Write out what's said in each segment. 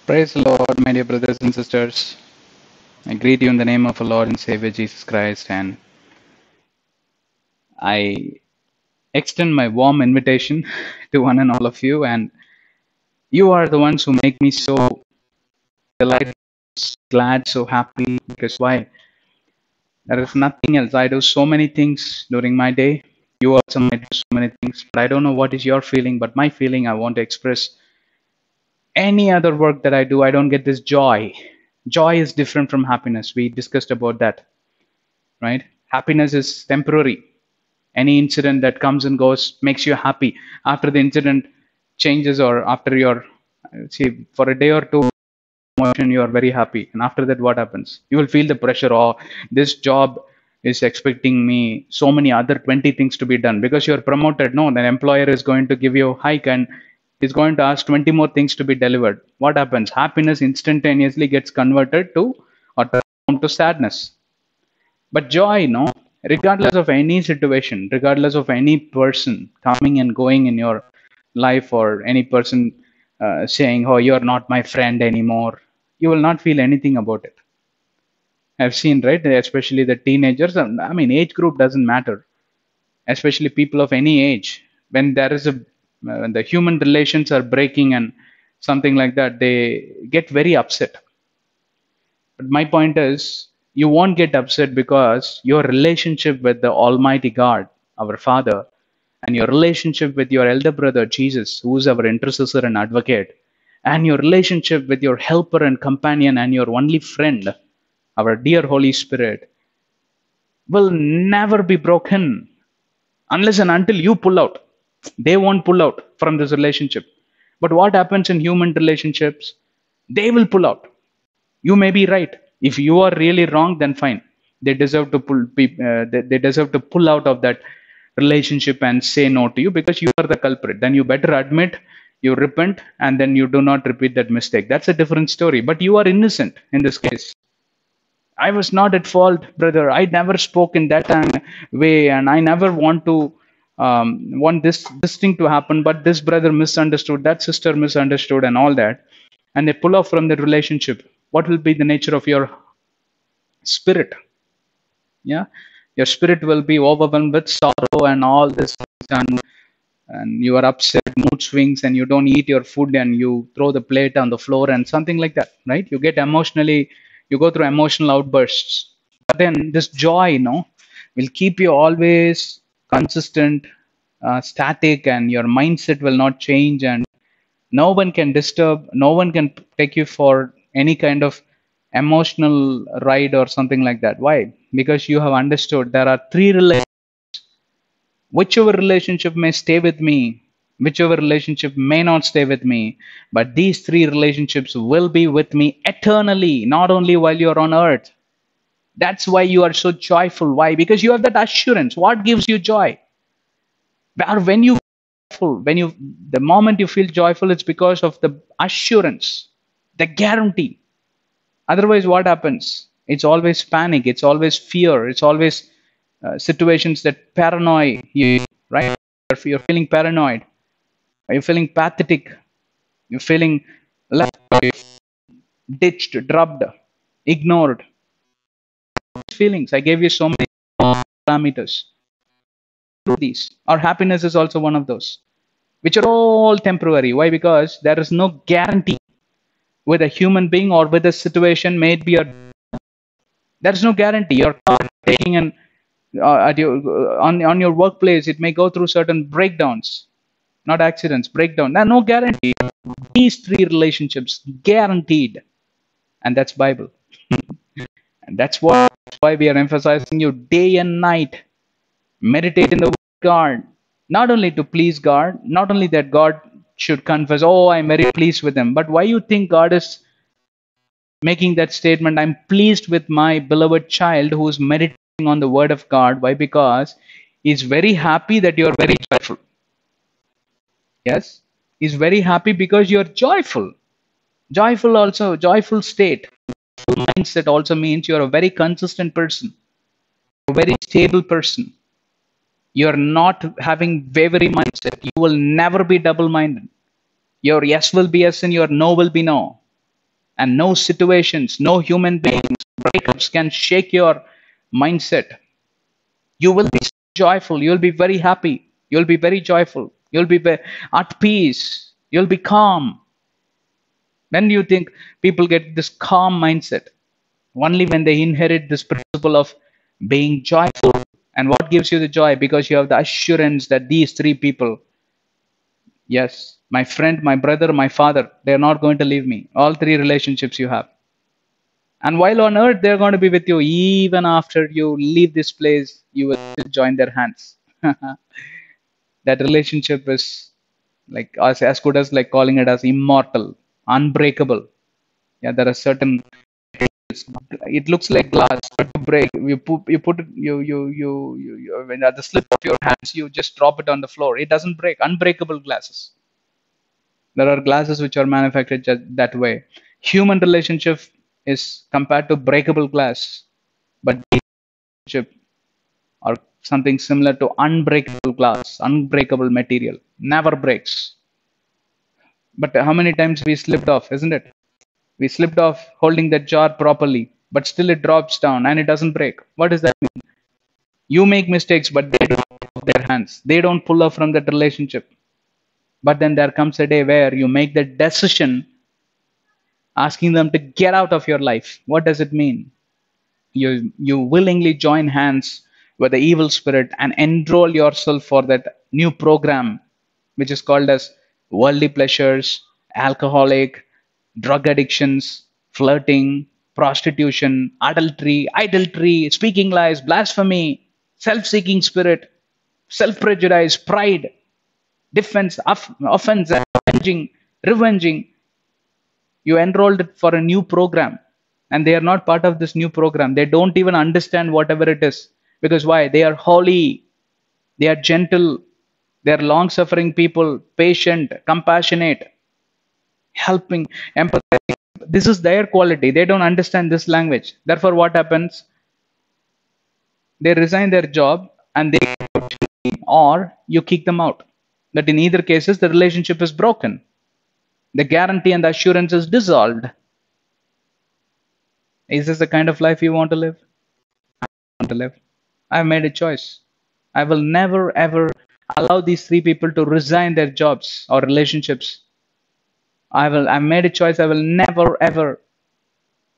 Praise the Lord, my dear brothers and sisters. I greet you in the name of our Lord and Savior Jesus Christ, and I extend my warm invitation to one and all of you. And you are the ones who make me so delighted, glad, so happy. Because why? There is nothing else. I do so many things during my day. You also might do so many things, but I don't know what is your feeling. But my feeling, I want to express any other work that I do, I don't get this joy. Joy is different from happiness. We discussed about that, right? Happiness is temporary. Any incident that comes and goes makes you happy. After the incident changes, or after your, see, for a day or two, emotion, you are very happy. And after that, what happens? You will feel the pressure. Oh, this job is expecting me so many other 20 things to be done because you're promoted. No, the employer is going to give you a hike and is going to ask 20 more things to be delivered. What happens? Happiness instantaneously gets converted to or turned to sadness. But joy, no, regardless of any situation, regardless of any person coming and going in your life, or any person saying, "Oh, you're not my friend anymore," you will not feel anything about it. I've seen, right, especially the teenagers. I mean, age group doesn't matter, especially people of any age. When there is a when the human relations are breaking and something like that, they get very upset. But my point is, you won't get upset because your relationship with the Almighty God, our Father, and your relationship with your elder brother Jesus, who is our intercessor and advocate, and your relationship with your helper and companion and your only friend, our dear Holy Spirit, will never be broken unless and until you pull out. They won't pull out from this relationship. But what happens in human relationships? They will pull out. You may be right. If you are really wrong, then fine. They deserve to they deserve to pull out of that relationship and say no to you because you are the culprit. Then you better admit, you repent, and then you do not repeat that mistake. That's a different story. But you are innocent in this case. I was not at fault, brother. I never spoke in that way, and I never want this thing to happen. But this brother misunderstood, that sister misunderstood, and all that, and they pull off from the relationship. What will be the nature of your spirit? Yeah, your spirit will be overwhelmed with sorrow and all this, and you are upset, mood swings, and you don't eat your food, and you throw the plate on the floor, and something like that, right? You get emotionally, you go through emotional outbursts. But then this joy, will keep you always consistent, static, and your mindset will not change, and no one can disturb, no one can take you for any kind of emotional ride or something like that. Why? Because you have understood there are three relationships. Whichever relationship may stay with me, whichever relationship may not stay with me, but these three relationships will be with me eternally, not only while you're on earth. That's why you are so joyful. Why? Because you have that assurance. What gives you joy? Or when you when you the moment you feel joyful, it's because of the assurance, the guarantee. Otherwise, what happens? It's always panic, it's always fear, it's always situations that paranoid you, right? You're feeling paranoid, are you feeling pathetic, you're feeling left, ditched, drubbed, ignored. Feelings, I gave you so many parameters. Through these, our happiness is also one of those, which are all temporary. Why? Because there is no guarantee with a human being or with a situation. Maybe there's no guarantee. You're taking an at your on your workplace, it may go through certain breakdowns, not accidents, breakdown. No guarantee. These three relationships guaranteed, and that's Bible. And that's why we are emphasizing you day and night. Meditate in the word of God, not only to please God, not only that God should confess, "Oh, I'm very pleased with him," but why you think God is making that statement? I'm pleased with my beloved child who is meditating on the word of God. Why? Because he's very happy that you're very joyful. Yes, he's very happy because you're joyful. Joyful also, joyful state. Mindset also means you're a very consistent person, a very stable person. You're not having wavering mindset. You will never be double minded. Your yes will be yes and your no will be no. And no situations, no human beings, breakups can shake your mindset. You will be joyful. You'll be very happy. You'll be very joyful. You'll be at peace. You'll be calm. When do you think people get this calm mindset? Only when they inherit this principle of being joyful. And what gives you the joy? Because you have the assurance that these three people, yes, my friend, my brother, my father, they're not going to leave me. All three relationships you have. And while on earth, they're going to be with you. Even after you leave this place, you will still join their hands. That relationship is like as good as like calling it as immortal, unbreakable. Yeah, there are certain, it looks like glass, but you break, you put it, when at the slip of your hands, you just drop it on the floor. It doesn't break. Unbreakable glasses. There are glasses which are manufactured that way. Human relationship is compared to breakable glass, but relationship or something similar to unbreakable glass, unbreakable material, never breaks. But how many times we slipped off, isn't it? We slipped off holding that jar properly, but still it drops down and it doesn't break. What does that mean? You make mistakes, but they don't off their hands. They don't pull off from that relationship. But then there comes a day where you make the decision asking them to get out of your life. What does it mean? You willingly join hands with the evil spirit and enroll yourself for that new program, which is called as worldly pleasures, alcoholic, drug addictions, flirting, prostitution, adultery, speaking lies, blasphemy, self-seeking spirit, self-prejudice, pride, defense, offense, avenging, revenging. You enrolled for a new program, and they are not part of this new program. They don't even understand whatever it is. Because why? They are holy, they are gentle, they are long suffering people, patient, compassionate, helping, empathetic. This is their quality. They don't understand this language. Therefore, what happens? They resign their job and they, or you kick them out. But in either cases, the relationship is broken. The guarantee and the assurance is dissolved. Is this the kind of life you want to live? Want to live? I've made a choice. I will never ever allow these three people to resign their jobs or relationships. I've made a choice. I will never ever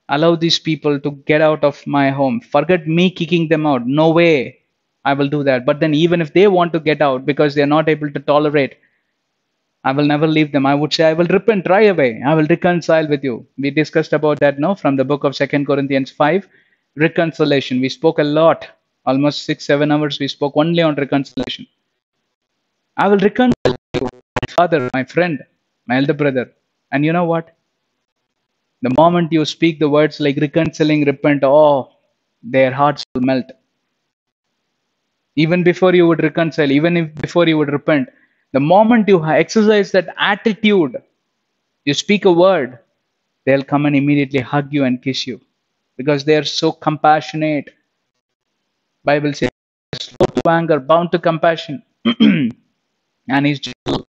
allow these people to get out of my home. Forget me kicking them out. No way I will do that. But then even if they want to get out because they're not able to tolerate, I will never leave them. I would say I will repent right away. I will reconcile with you. We discussed about that, no, from the book of 2 Corinthians 5, reconciliation. We spoke a lot, almost 6-7 hours. We spoke only on reconciliation. I will reconcile with you, my father, my friend, my elder brother. And you know what? The moment you speak the words like reconciling, repent, oh, their hearts will melt. Even before you would reconcile, even if before you would repent, the moment you exercise that attitude, you speak a word, they'll come and immediately hug you and kiss you because they are so compassionate. Bible says, slow to anger, bound to compassion, and he's gentle,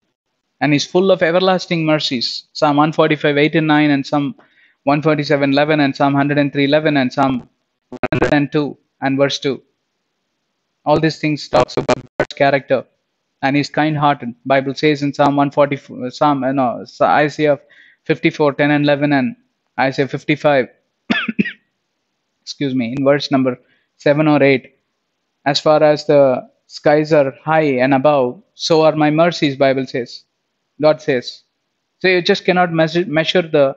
and he's full of everlasting mercies. Psalm 145:8 and 9, and Psalm 147:11, and Psalm 103:11, and Psalm 102 and verse 2. All these things talks about God's character, and he's kind-hearted. Bible says in Psalm 144, Isaiah 54:10 and 11, and Isaiah 55, excuse me, in verse number 7 or 8, as far as the skies are high and above, so are my mercies, Bible says. God says. So you just cannot measure the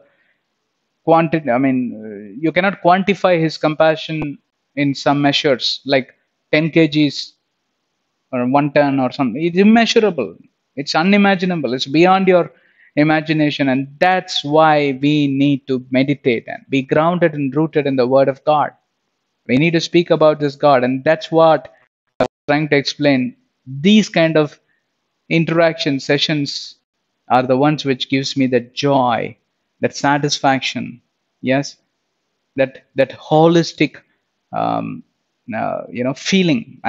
quantity. I mean, you cannot quantify his compassion in some measures, like 10 kgs or 1 ton or something. It's immeasurable. It's unimaginable. It's beyond your imagination. And that's why we need to meditate and be grounded and rooted in the Word of God. We need to speak about this God. And that's what I'm trying to explain. These kind of interaction sessions are the ones which gives me that joy, that satisfaction. Yes, that holistic feeling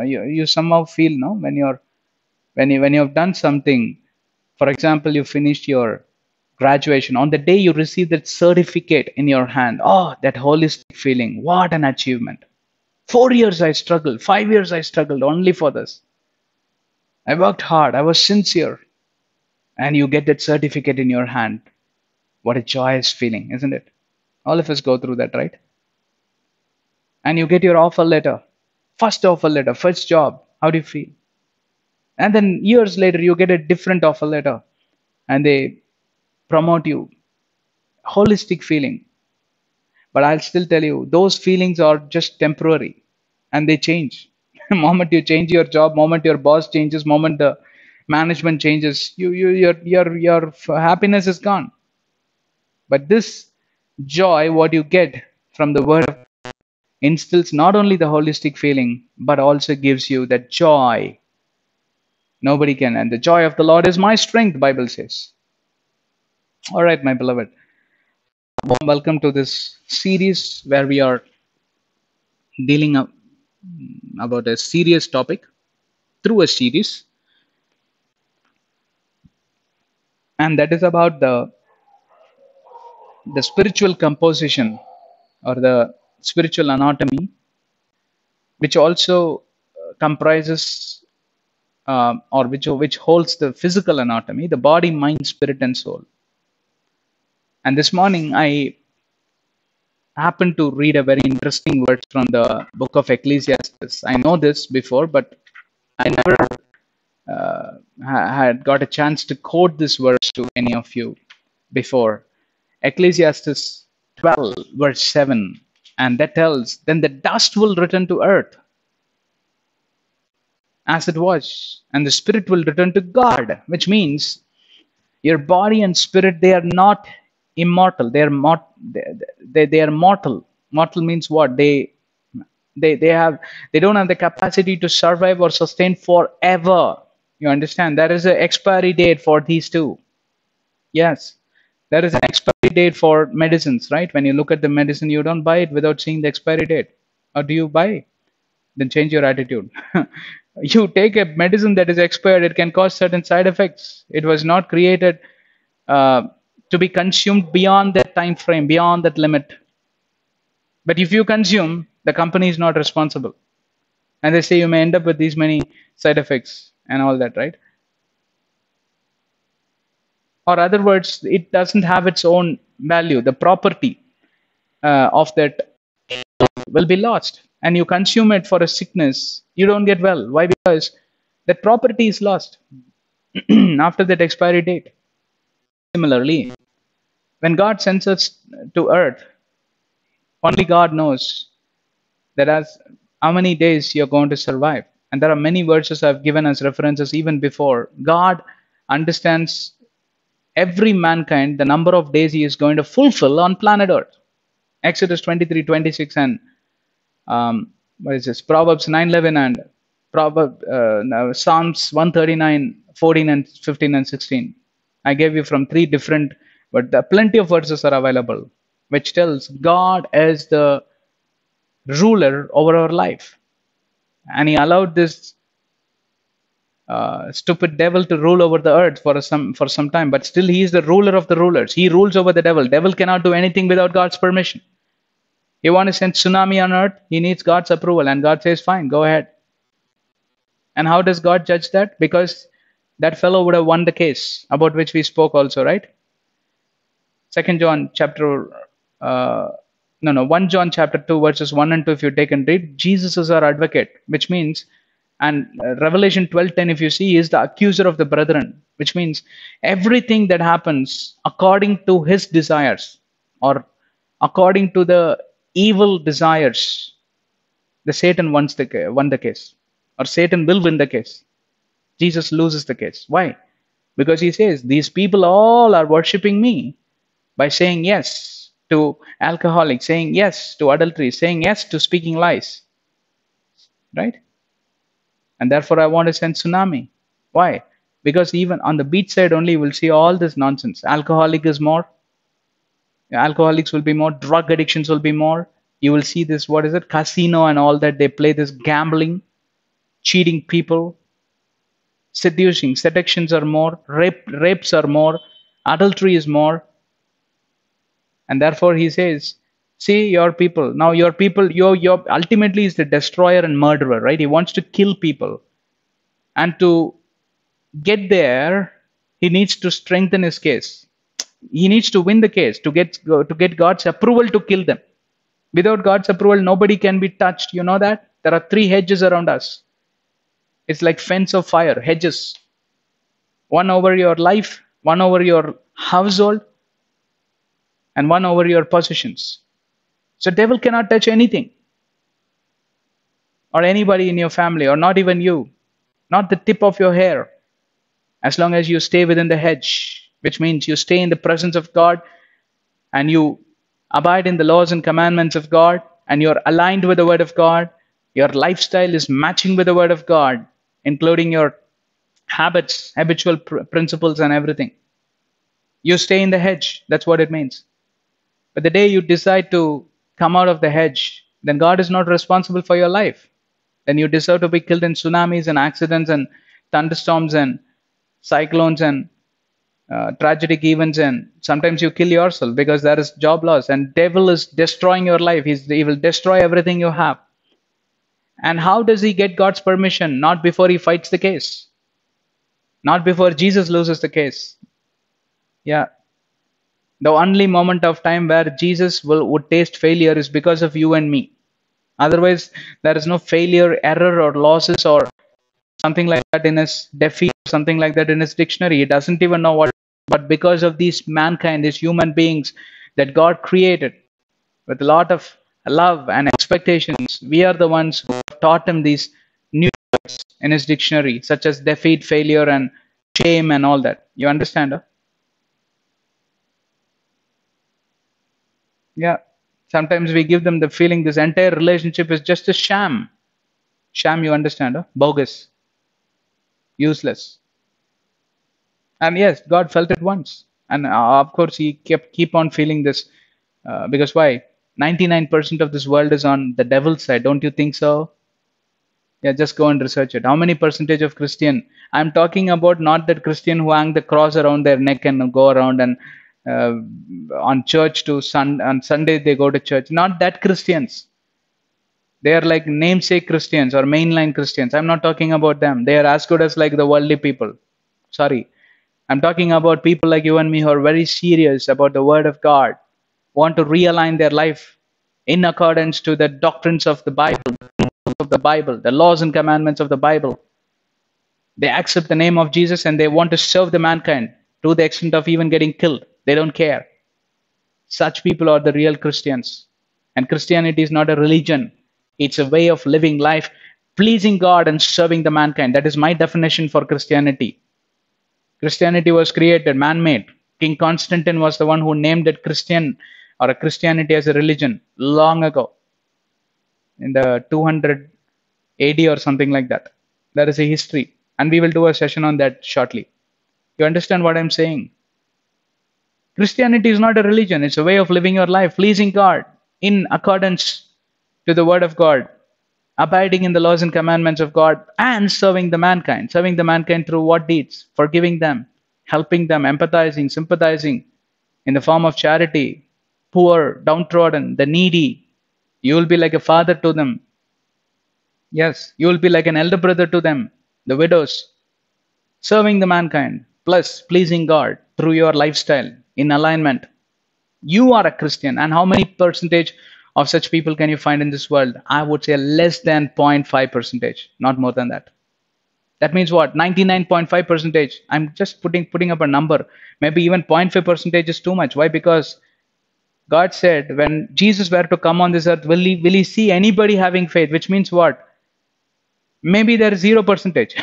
you somehow feel, no, when you have done something. For example, you finished your graduation, on the day you receive that certificate in your hand, oh, that holistic feeling, what an achievement. 4 years I struggled, 5 years I struggled only for this. I worked hard, I was sincere, and you get that certificate in your hand. What a joyous feeling, isn't it? All of us go through that, right? And you get your offer letter, first job. How do you feel? And then years later, you get a different offer letter and they promote you. Holistic feeling. But I'll still tell you, those feelings are just temporary and they change. Moment you change your job, moment your boss changes, moment the management changes, your happiness is gone. But this joy, what you get from the word, instills not only the holistic feeling, but also gives you that joy. Nobody can. And the joy of the Lord is my strength, Bible says. All right, my beloved. Welcome to this series where we are dealing about a serious topic through a series. And that is about the spiritual composition or the spiritual anatomy, which also comprises or which holds the physical anatomy, the body, mind, spirit, and soul. And this morning I happened to read a very interesting verse from the book of Ecclesiastes. I know this before, but I never had got a chance to quote this verse to any of you before. Ecclesiastes 12, verse 7, and that tells, then the dust will return to earth as it was, and the spirit will return to God, which means your body and spirit, they are not immortal. They are they are mortal. Mortal means what? They don't have the capacity to survive or sustain forever. You understand? There is an expiry date for these two. Yes, there is an expiry date for medicines, right? When you look at the medicine, you don't buy it without seeing the expiry date. Or do you buy? Then change your attitude. You take a medicine that is expired, it can cause certain side effects. It was not created to be consumed beyond that time frame, beyond that limit. But if you consume, the company is not responsible. And they say you may end up with these many side effects and all that, right? Or other words, it doesn't have its own value. The property of that will be lost. And you consume it for a sickness, you don't get well. Why? Because that property is lost after that expiry date. Similarly, when God sends us to earth, only God knows that as how many days you're going to survive. And there are many verses I've given as references even before. God understands every mankind, the number of days he is going to fulfill on planet earth. Exodus 23:26 and what is this? Proverbs 9:11 and Psalms 139:14 and 15 and 16. I gave you from three different, but plenty of verses are available, which tells God as the ruler over our life, and He allowed this stupid devil to rule over the earth for some time, but still He is the ruler of the rulers. He rules over the devil. Devil cannot do anything without God's permission. He wants to send tsunami on earth, he needs God's approval, and God says, fine, go ahead. And how does God judge that? Because that fellow would have won the case, about which we spoke also, right? 1 John chapter 2 verses 1 and 2, if you take and read, Jesus is our advocate, which means, and Revelation 12:10, if you see, is the accuser of the brethren, which means everything that happens according to his desires or according to the evil desires, the Satan won the case, or Satan will win the case. Jesus loses the case. Why? Because he says, these people all are worshipping me by saying yes to alcoholics, saying yes to adultery, saying yes to speaking lies. Right? And therefore I want to send tsunami. Why? Because even on the beach side only you will see all this nonsense. Alcoholics will be more, drug addictions will be more. You will see this, what is it, casino and all that. They play this gambling, cheating people, seductions are more, rapes are more, Adultery is more. And therefore he says, see your people. Now your people, your ultimately is the destroyer and murderer, right? He wants to kill people. And to get there, he needs to strengthen his case. He needs to win the case to get God's approval to kill them. Without God's approval, nobody can be touched. You know that? There are 3 hedges around us. It's like fence of fire, hedges. One over your life, one over your household, and one over your possessions. So devil cannot touch anything. Or anybody in your family, or not even you. Not the tip of your hair. As long as you stay within the hedge, which means you stay in the presence of God and you abide in the laws and commandments of God, and you're aligned with the Word of God, your lifestyle is matching with the Word of God, including your habits, habitual principles, and everything. You stay in the hedge. That's what it means. But the day you decide to come out of the hedge, then God is not responsible for your life. Then you deserve to be killed in tsunamis and accidents and thunderstorms and cyclones and tragic events, and sometimes you kill yourself because there is job loss and devil is destroying your life. He will destroy everything you have. And how does he get God's permission? Not before he fights the case, not before Jesus loses the case. Yeah, the only moment of time where Jesus would taste failure is because of you and me. Otherwise there is no failure, error, or losses or something like that in his defeat, something like that in his dictionary. He doesn't even know what. But because of these mankind, these human beings that God created with a lot of love and expectations, we are the ones who have taught him these new words in his dictionary, such as defeat, failure, and shame, and all that. You understand? Huh? Yeah. Sometimes we give them the feeling this entire relationship is just a sham. Sham, you understand? Huh? Bogus, useless. And yes, God felt it once, and of course he keep on feeling this because why? 99% of this world is on the devil's side. Don't you think so? Yeah, just go and research it. How many percentage of Christian? I'm talking about not that Christian who hang the cross around their neck and go around and on church to on Sunday they go to church. Not that Christians. They are like namesake Christians or mainline Christians. I'm not talking about them. They are as good as like the worldly people. Sorry. I'm talking about people like you and me who are very serious about the Word of God, want to realign their life in accordance to the doctrines of the Bible, the laws and commandments of the Bible. They accept the name of Jesus and they want to serve the mankind to the extent of even getting killed. They don't care. Such people are the real Christians. And Christianity is not a religion. It's a way of living life, pleasing God and serving the mankind. That is my definition for Christianity. Christianity was created, man-made. King Constantine was the one who named it Christian or a Christianity as a religion long ago, in the 200 AD or something like that. There is a history, and we will do a session on that shortly. You understand what I'm saying? Christianity is not a religion. It's a way of living your life, pleasing God in accordance to the Word of God, abiding in the laws and commandments of God, and serving the mankind. Serving the mankind through what deeds? Forgiving them, helping them, empathizing, sympathizing in the form of charity, poor, downtrodden, the needy. You will be like a father to them. Yes, you will be like an elder brother to them, the widows. Serving the mankind, plus pleasing God through your lifestyle in alignment. You are a Christian. And how many percentage of such people can you find in this world? I would say less than 0.5 percentage, not more than that. That means what? 99.5 percentage. I'm just putting up a number. Maybe even 0.5 percentage is too much. Why? Because God said when Jesus were to come on this earth, will he see anybody having faith? Which means what? Maybe there is 0 percentage.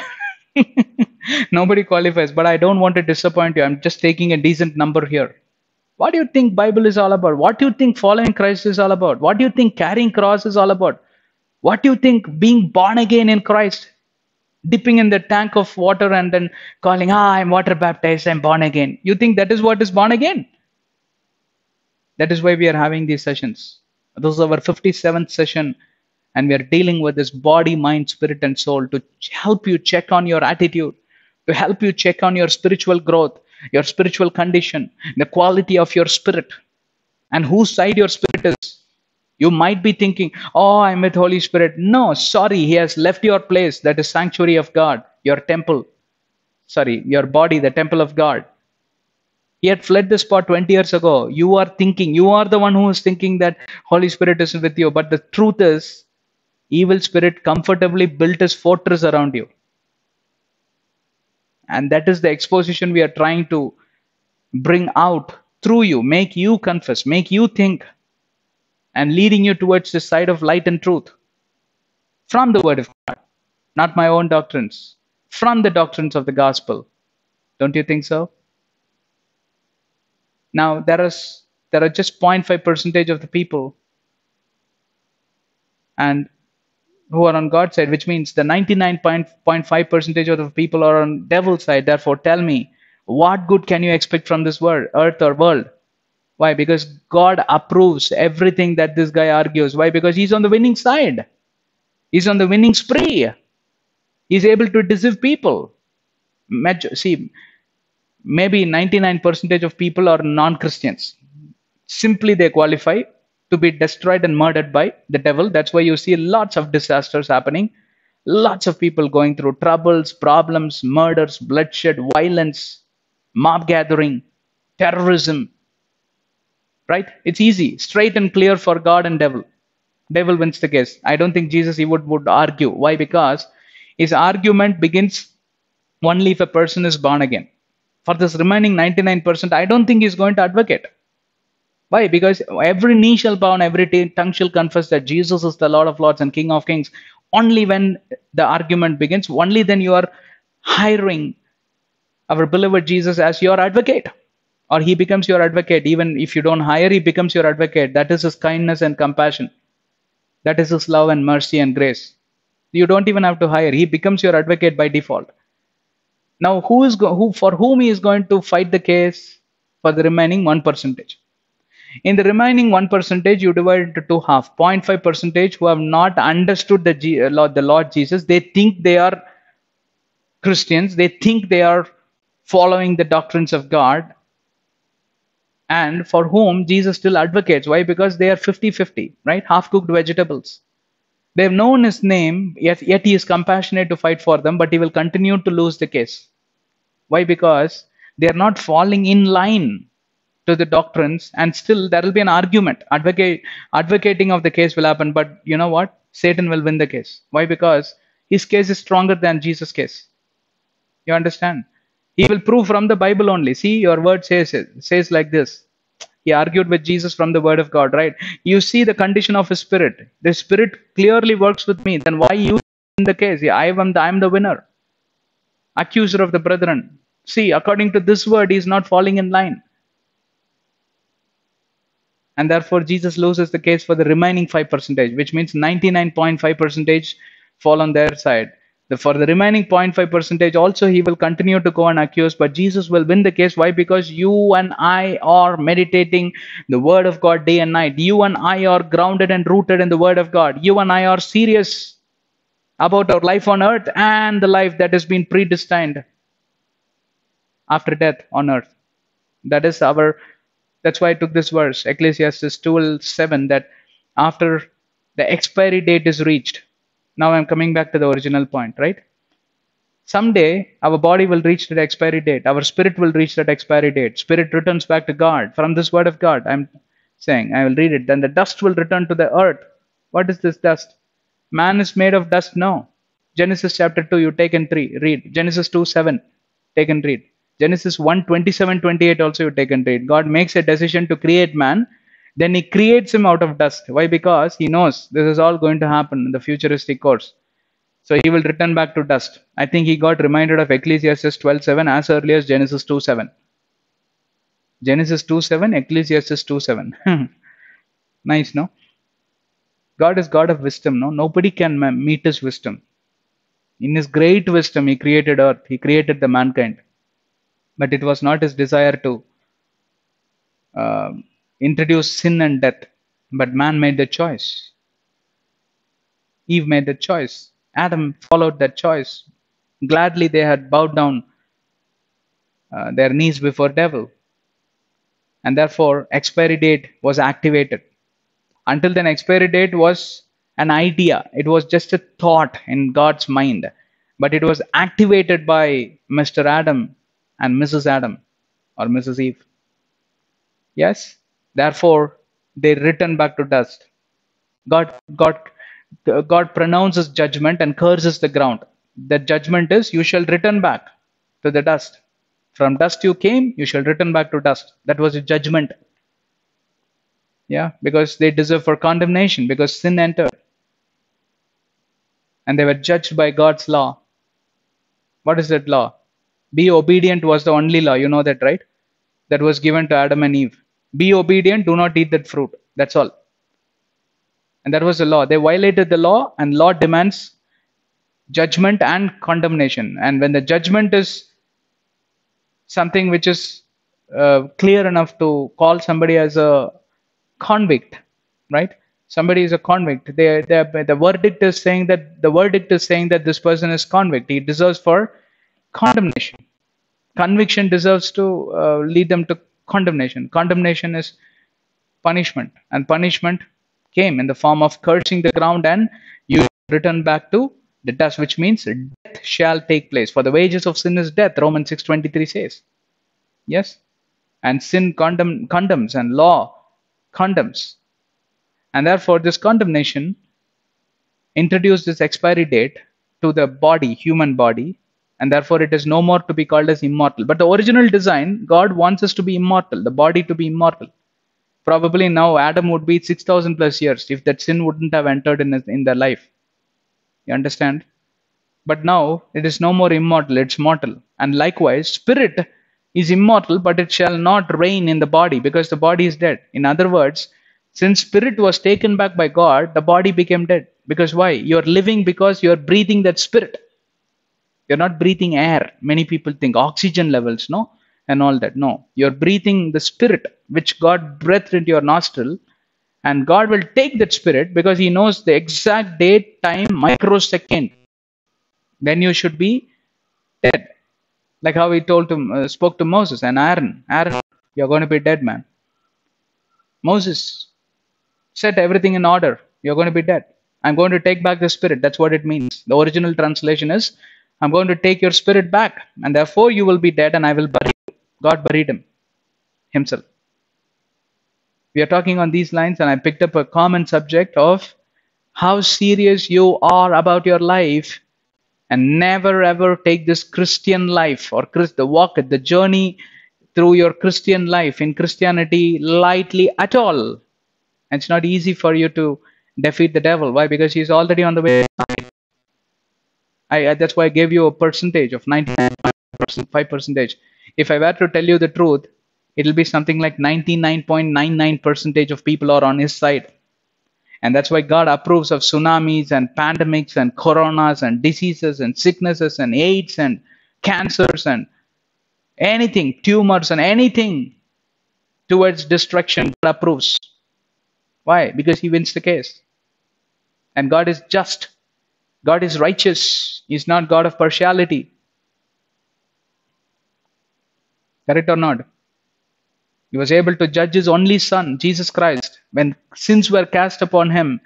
Nobody qualifies, but I don't want to disappoint you. I'm just taking a decent number here. What do you think Bible is all about? What do you think following Christ is all about? What do you think carrying cross is all about? What do you think being born again in Christ? Dipping in the tank of water and then calling, I'm water baptized, I'm born again. You think that is what is born again? That is why we are having these sessions. This is our 57th session, and we are dealing with this body, mind, spirit, and soul to help you check on your attitude, to help you check on your spiritual growth, your spiritual condition, the quality of your spirit, and whose side your spirit is. You might be thinking, oh, I'm with Holy Spirit. No, sorry, he has left your place, that is sanctuary of God, your temple. Sorry, your body, the temple of God. He had fled the spot 20 years ago. You are thinking, you are the one who is thinking that Holy Spirit is with you. But the truth is, evil spirit comfortably built his fortress around you. And that is the exposition we are trying to bring out through you, make you confess, make you think, and leading you towards the side of light and truth from the Word of God, not my own doctrines, from the doctrines of the gospel. Don't you think so? Now, there are just 0.5 percentage of the people and who are on God's side, which means the 99.5 percentage of the people are on devil's side. Therefore, tell me, what good can you expect from this world, earth or world? Why? Because God approves everything that this guy argues. Why? Because he's on the winning side. He's on the winning spree. He's able to deceive people. See, maybe 99 percentage of people are non-Christians. Simply they qualify to be destroyed and murdered by the devil. That's why you see lots of disasters happening. Lots of people going through troubles, problems, murders, bloodshed, violence, mob gathering, terrorism. Right? It's easy, straight and clear for God and devil. Devil wins the case. I don't think Jesus he would argue. Why? Because his argument begins only if a person is born again. For this remaining 99%, I don't think he's going to advocate. Why? Because every knee shall bow and every tongue shall confess that Jesus is the Lord of Lords and King of Kings. Only when the argument begins, only then you are hiring our beloved Jesus as your advocate. Or he becomes your advocate. Even if you don't hire, he becomes your advocate. That is his kindness and compassion. That is his love and mercy and grace. You don't even have to hire. He becomes your advocate by default. Now, for whom he is going to fight the case? For the remaining 1%. In the remaining 1%, you divide into two halves. 0.5% who have not understood the Lord Jesus. They think they are Christians. They think they are following the doctrines of God. And for whom Jesus still advocates. Why? Because they are 50-50, right? Half-cooked vegetables. They have known his name, yet he is compassionate to fight for them, but he will continue to lose the case. Why? Because they are not falling in line to the doctrines, and still there will be an argument. Advocating of the case will happen, but you know what? Satan will win the case. Why? Because his case is stronger than Jesus' case. You understand? He will prove from the Bible only. See, your word says like this. He argued with Jesus from the word of God, right? You see the condition of his spirit. The spirit clearly works with me. Then why you in the case? Yeah, I am the winner. Accuser of the brethren. See, according to this word, he is not falling in line. And therefore, Jesus loses the case for the remaining 5%, which means 99.5% fall on their side. For the remaining 0.5%, also he will continue to go and accuse, but Jesus will win the case. Why? Because you and I are meditating the word of God day and night. You and I are grounded and rooted in the word of God. You and I are serious about our life on earth and the life that has been predestined after death on earth. That's why I took this verse, Ecclesiastes 12:7, that after the expiry date is reached. Now I'm coming back to the original point, right? Someday our body will reach that expiry date. Our spirit will reach that expiry date. Spirit returns back to God from this word of God. I'm saying, I will read it. Then the dust will return to the earth. What is this dust? Man is made of dust? No. Genesis chapter 2, you take and read. Genesis 2:7, take and read. Genesis 1:27-28 also you take and read. God makes a decision to create man. Then he creates him out of dust. Why? Because he knows this is all going to happen in the futuristic course. So he will return back to dust. I think he got reminded of Ecclesiastes 12:7 as early as Genesis 2:7. Genesis 2:7, Ecclesiastes 2:7. Nice, no? God is God of wisdom, no? Nobody can meet his wisdom. In his great wisdom, he created earth. He created the mankind. But it was not his desire to introduce sin and death. But man made the choice. Eve made the choice. Adam followed that choice. Gladly they had bowed down their knees before devil, and therefore expiry date was activated. Until then, expiry date was an idea. It was just a thought in God's mind, but it was activated by Mr. Adam and Mrs. Adam or Mrs. Eve. Yes, therefore they return back to dust. God, God, God pronounces judgment and curses the ground. The judgment is, you shall return back to the dust. From dust you came, you shall return back to dust. That was a judgment. Yeah, because they deserve for condemnation, because sin entered. And they were judged by God's law. What is that law? Be obedient was the only law. You know that, right? That was given to Adam and Eve. Be obedient, do not eat that fruit. That's all. And that was the law. They violated the law, and law demands judgment and condemnation. And when the judgment is something which is clear enough to call somebody as a convict, right? Somebody is a convict. The verdict is saying that this person is convict. He deserves for condemnation. Conviction deserves to lead them to condemnation. Condemnation is punishment, and punishment came in the form of cursing the ground, and you return back to the dust, which means death shall take place. For the wages of sin is death, Romans 6:23 says. Yes, and sin condemns, and law condemns, and therefore this condemnation introduced this expiry date to the body, human body, and therefore it is no more to be called as immortal. But the original design, God wants us to be immortal, the body to be immortal. Probably now Adam would be 6,000 plus years if that sin wouldn't have entered in their life. You understand? But now it is no more immortal, it's mortal. And likewise, spirit is immortal, but it shall not reign in the body, because the body is dead. In other words, since spirit was taken back by God, the body became dead. Because why? You're living because you're breathing that spirit. You're not breathing air. Many people think oxygen levels, no? And all that. No. You're breathing the spirit, which God breathed into your nostril. And God will take that spirit because He knows the exact date, time, microsecond. Then you should be dead. Like how He spoke to Moses and Aaron. Aaron, you're going to be dead, man. Moses, set everything in order. You're going to be dead. I'm going to take back the spirit. That's what it means. The original translation is, I'm going to take your spirit back, and therefore you will be dead, and I will bury you. God buried him himself. We are talking on these lines, and I picked up a common subject of how serious you are about your life, and never ever take this Christian life or the walk, the journey through your Christian life in Christianity lightly at all. And it's not easy for you to defeat the devil. Why? Because he's already on the way. That's why I gave you a percentage of 99.5%. If I were to tell you the truth, it'll be something like 99.99% of people are on his side. And that's why God approves of tsunamis and pandemics and coronas and diseases and sicknesses and AIDS and cancers and anything, tumors and anything towards destruction. God approves. Why? Because He wins the case. And God is just. God is righteous. He's not God of partiality. Correct or not? He was able to judge His only Son, Jesus Christ. When sins were cast upon Him,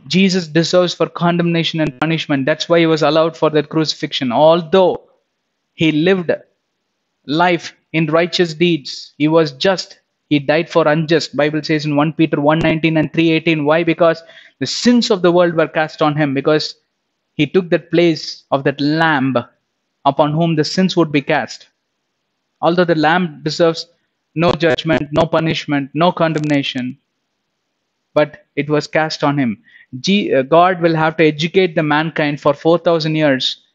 Jesus deserves for condemnation and punishment. That's why He was allowed for that crucifixion. Although He lived life in righteous deeds, He was just. He died for unjust. Bible says in 1 Peter 1:19 and 3:18. Why? Because the sins of the world were cast on Him, because He took that place of that lamb upon whom the sins would be cast. Although the lamb deserves no judgment, no punishment, no condemnation, but it was cast on Him. God will have to educate the mankind for 4,000 years,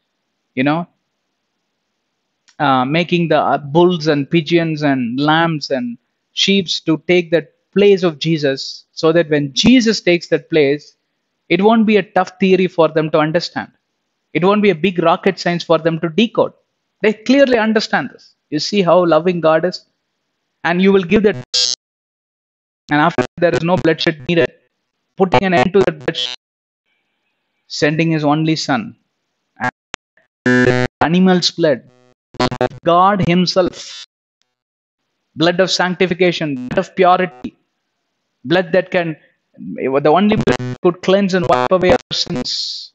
making the bulls and pigeons and lambs and sheep to take that place of Jesus, so that when Jesus takes that place, it won't be a tough theory for them to understand. It won't be a big rocket science for them to decode. They clearly understand this. You see how loving God is? And you will give that. And after there is no bloodshed needed, putting an end to that bloodshed, sending His only Son. And animals blood God Himself, blood of sanctification, blood of purity, blood that can, the only blood that could cleanse and wipe away our sins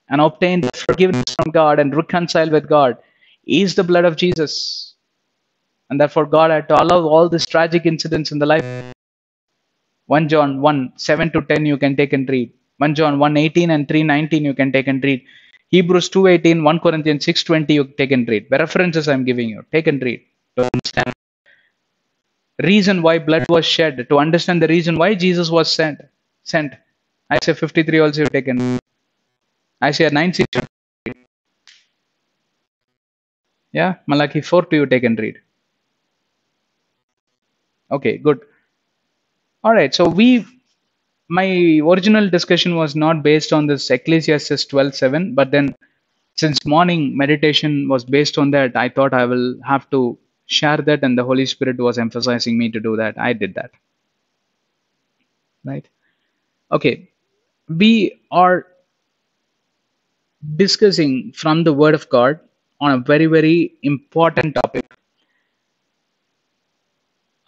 and obtain forgiveness from God and reconcile with God, is the blood of Jesus. And therefore, God had to allow all these tragic incidents in the life. 1 John 1 7 to 10, you can take and read. 1 John 1 18 and 3:19, you can take and read. Hebrews 2:18, 1 Corinthians 6:20, you take and read. The references I'm giving you, take and read to understand reason why blood was shed, to understand the reason why Jesus was sent. Isaiah 53 also you take and read. Isaiah 9:6, yeah. Malachi 4:2, you take and read. Okay, good. All right, so my original discussion was not based on this Ecclesiastes 12:7, but then since morning meditation was based on that, I thought I will have to share that, and the Holy Spirit was emphasizing me to do that. I did that. Right? Okay. We are discussing from the Word of God on a very, very important topic.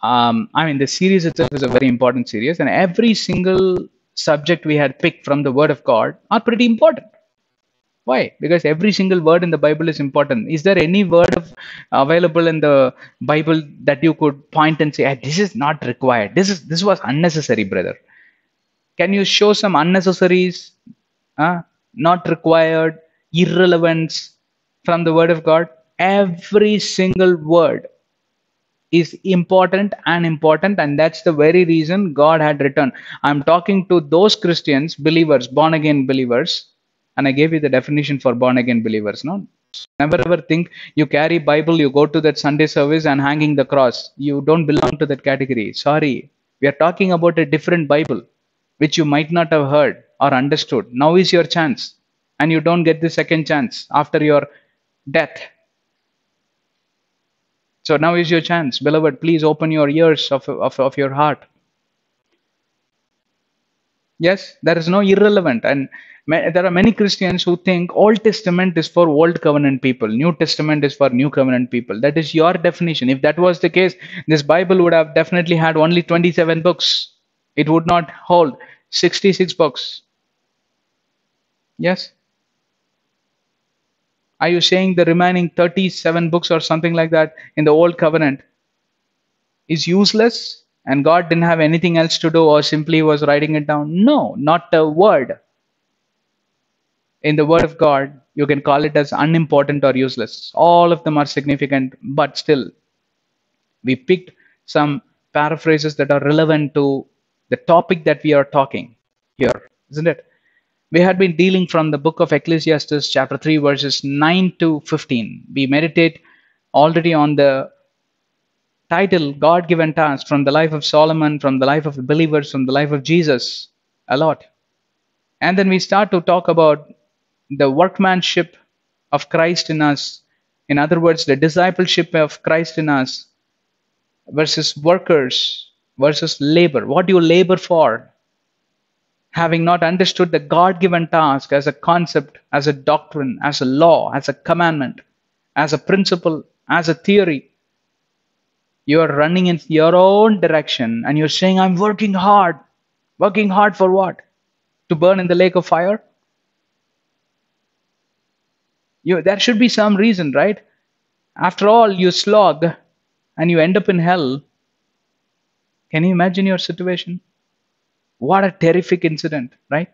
I mean, the series itself is a very important series, and every single subject we had picked from the Word of God are pretty important. Why? Because every single word in the Bible is important. Is there any word available in the Bible that you could point and say, "Ah, this is not required. This was unnecessary, brother"? Can you show some unnecessaries, not required, irrelevance from the Word of God? Every single word is important, and that's the very reason God had written. I'm talking to those Christians, believers, born again believers, and I gave you the definition for born again believers. No, never ever think you carry Bible, you go to that Sunday service and hanging the cross. You don't belong to that category. Sorry, we are talking about a different Bible, which you might not have heard or understood. Now is your chance, and you don't get the second chance after your death. So now is your chance, beloved. Please open your ears of your heart. Yes, there is no irrelevant. And there are many Christians who think Old Testament is for Old Covenant people, New Testament is for New Covenant people. That is your definition. If that was the case, this Bible would have definitely had only 27 books. It would not hold 66 books. Yes? Are you saying the remaining 37 books or something like that in the Old Covenant is useless and God didn't have anything else to do or simply was writing it down? No, not a word. In the Word of God, you can call it as unimportant or useless. All of them are significant, but still, we picked some paraphrases that are relevant to the topic that we are talking here, isn't it? We had been dealing from the book of Ecclesiastes, chapter 3, verses 9 to 15. We meditate already on the title, God given task, from the life of Solomon, from the life of the believers, from the life of Jesus, a lot. And then we start to talk about the workmanship of Christ in us. In other words, the discipleship of Christ in us versus workers versus labor. What do you labor for? Having not understood the God given task as a concept, as a doctrine, as a law, as a commandment, as a principle, as a theory, you are running in your own direction and you're saying, I'm working hard. Working hard for what? To burn in the lake of fire? There should be some reason, right? After all, you slog and you end up in hell. Can you imagine your situation? What a terrific incident, right?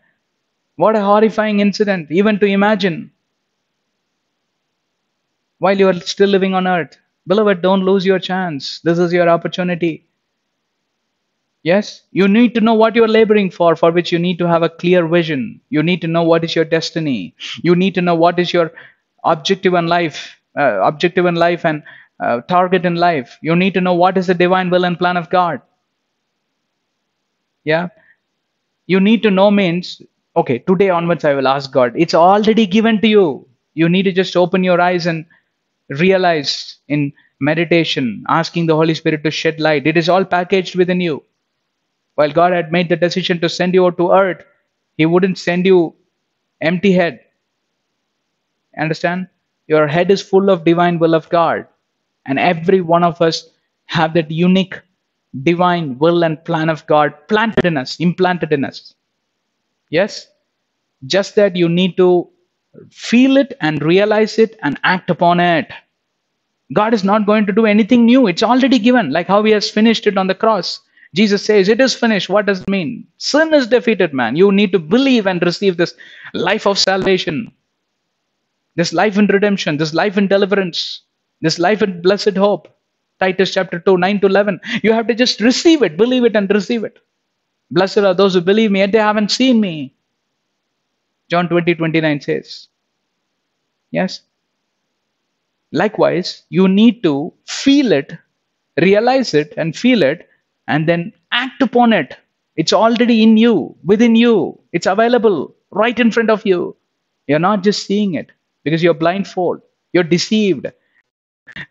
What a horrifying incident, even to imagine while you are still living on earth. Beloved, don't lose your chance. This is your opportunity. Yes, you need to know what you're laboring for which you need to have a clear vision. You need to know what is your destiny. You need to know what is your objective in life, and target in life. You need to know what is the divine will and plan of God. Yeah, you need to know means, okay, today onwards I will ask God. It's already given to you. You need to just open your eyes and realize in meditation, asking the Holy Spirit to shed light. It is all packaged within you. While God had made the decision to send you out to earth, He wouldn't send you empty head. Understand? Your head is full of divine will of God. And every one of us have that unique divine will and plan of God planted in us, implanted in us. Yes? Just that you need to feel it and realize it and act upon it. God is not going to do anything new. It's already given, like how He has finished it on the cross. Jesus says, "It is finished." What does it mean? Sin is defeated, man. You need to believe and receive this life of salvation, this life in redemption, this life in deliverance, this life in blessed hope. Titus chapter 2, 9 to 11. You have to just receive it, believe it, and receive it. Blessed are those who believe me, yet they haven't seen me. John 20, 29 says. Yes? Likewise, you need to feel it, realize it, and feel it, and then act upon it. It's already in you, within you. It's available right in front of you. You're not just seeing it because you're blindfold. You're deceived,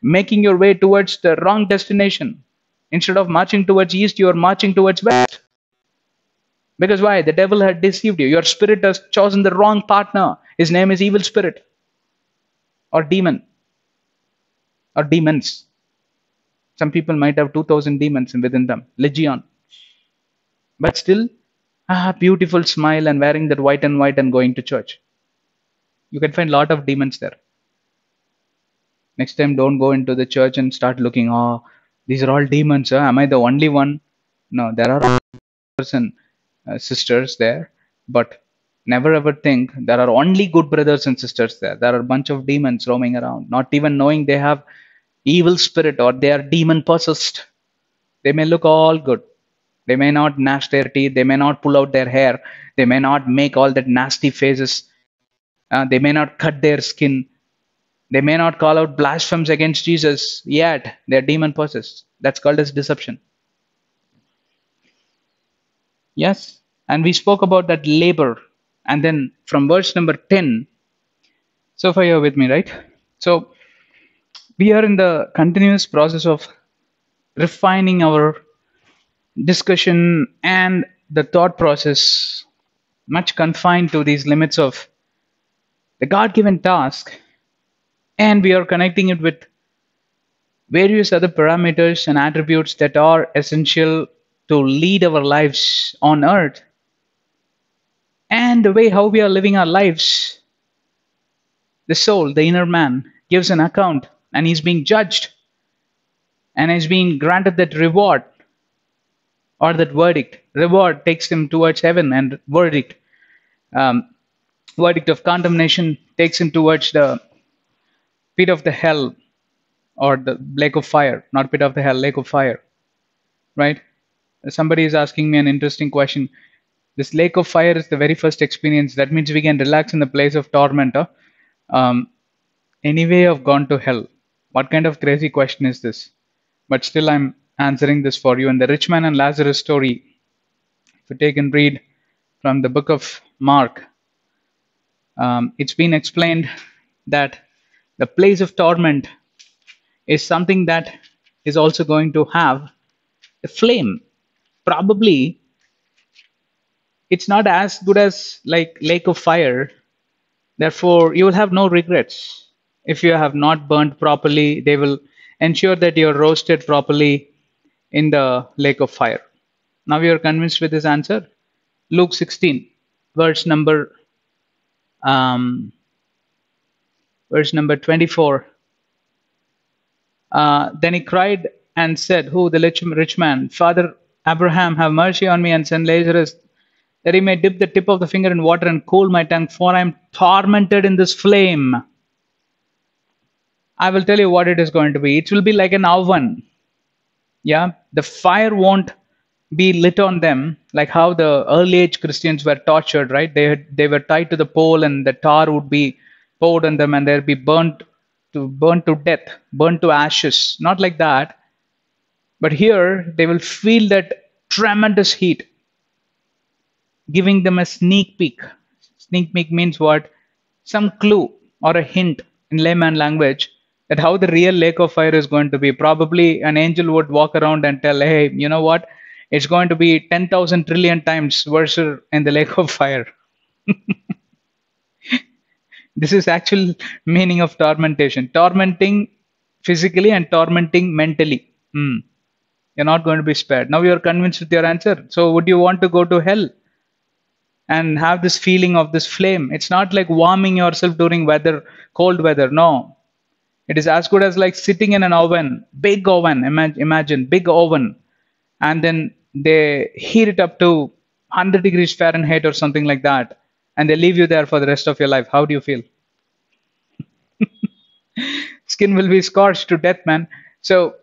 making your way towards the wrong destination. Instead of marching towards east, you're marching towards west. Because why? The devil had deceived you. Your spirit has chosen the wrong partner. His name is evil spirit or demon or demons. Some people might have 2,000 demons within them, legion. But still, beautiful smile and wearing that white and white and going to church. You can find a lot of demons there. Next time, don't go into the church and start looking, oh, these are all demons. Huh? Am I the only one? No, there are brothers and sisters there. But never ever think there are only good brothers and sisters there. There are a bunch of demons roaming around, not even knowing they have evil spirit or they are demon possessed. They may look all good. They may not gnash their teeth. They may not pull out their hair. They may not make all that nasty faces. They may not cut their skin. They may not call out blasphemies against Jesus, yet they are demon possessed. That's called as deception. Yes. And we spoke about that labor. And then from verse number 10, so far you're with me, right? So we are in the continuous process of refining our discussion and the thought process, much confined to these limits of the God-given task, and we are connecting it with various other parameters and attributes that are essential to lead our lives on earth. And the way how we are living our lives, the soul, the inner man, gives an account and he's being judged and is being granted that reward or that verdict. Reward takes him towards heaven, and verdict of condemnation takes him towards the pit of the hell or the lake of fire. Not pit of the hell, lake of fire. Right? Somebody is asking me an interesting question. This lake of fire is the very first experience. That means we can relax in the place of torment. Anyway, I've gone to hell. What kind of crazy question is this? But still, I'm answering this for you. In the rich man and Lazarus story, if you take and read from the book of Mark, it's been explained that the place of torment is something that is also going to have a flame. Probably it's not as good as like lake of fire. Therefore, you will have no regrets. If you have not burned properly, they will ensure that you're roasted properly in the lake of fire. Now you are convinced with this answer? Luke 16, verse number 24. Then he cried and said, who? The rich man, Father Abraham, have mercy on me and send Lazarus that he may dip the tip of the finger in water and cool my tongue, for I am tormented in this flame. I will tell you what it is going to be. It will be like an oven. Yeah, the fire won't be lit on them like how the early age Christians were tortured, right? They were tied to the pole and the tar would be poured on them and they'll be burnt to death, burnt to ashes. Not like that. But here they will feel that tremendous heat, giving them a sneak peek. Sneak peek means what? Some clue or a hint in layman language that how the real lake of fire is going to be. Probably an angel would walk around and tell, hey, you know what? It's going to be 10,000 trillion times worse in the lake of fire. This is actual meaning of tormentation. Tormenting physically and tormenting mentally. You're not going to be spared. Now you're convinced with your answer. So would you want to go to hell and have this feeling of this flame? It's not like warming yourself during weather, cold weather. No, it is as good as like sitting in an oven, big oven. Imagine big oven, and then they heat it up to 100 degrees Fahrenheit or something like that, and they leave you there for the rest of your life. How do you feel? Skin will be scorched to death, man. So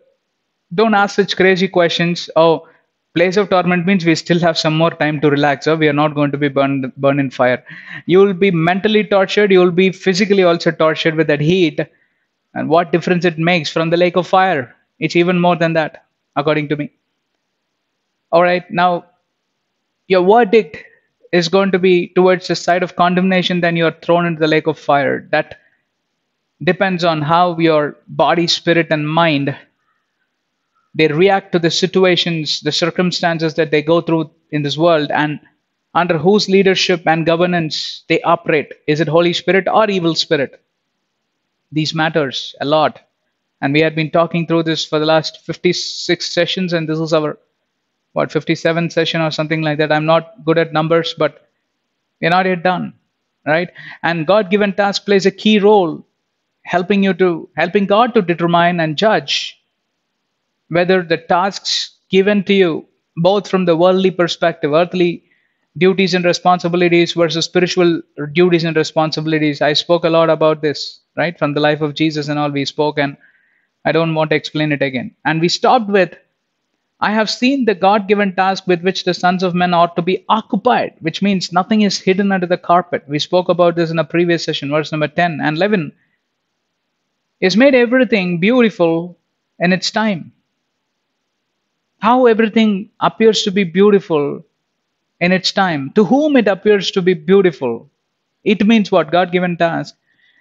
don't ask such crazy questions. Oh, place of torment means we still have some more time to relax. Oh, we are not going to be burned in fire. You will be mentally tortured. You will be physically also tortured with that heat. And what difference it makes from the lake of fire? It's even more than that, according to me. All right, now your verdict is going to be towards the side of condemnation, then you are thrown into the lake of fire. That depends on how your body, spirit, and mind they react to the situations, the circumstances that they go through in this world, and under whose leadership and governance they operate. Is it Holy Spirit or evil spirit? These matters a lot. And we have been talking through this for the last 56 sessions, and this is our, 57th session or something like that. I'm not good at numbers, but we're not yet done, right? And God-given task plays a key role helping God to determine and judge whether the tasks given to you, both from the worldly perspective, earthly duties and responsibilities versus spiritual duties and responsibilities. I spoke a lot about this, right? From the life of Jesus and all we spoke, and I don't want to explain it again. And we stopped with, I have seen the God-given task with which the sons of men ought to be occupied, which means nothing is hidden under the carpet. We spoke about this in a previous session, verse number 10 and 11. Is made everything beautiful in its time. How everything appears to be beautiful in its time. To whom it appears to be beautiful. It means what? God-given task.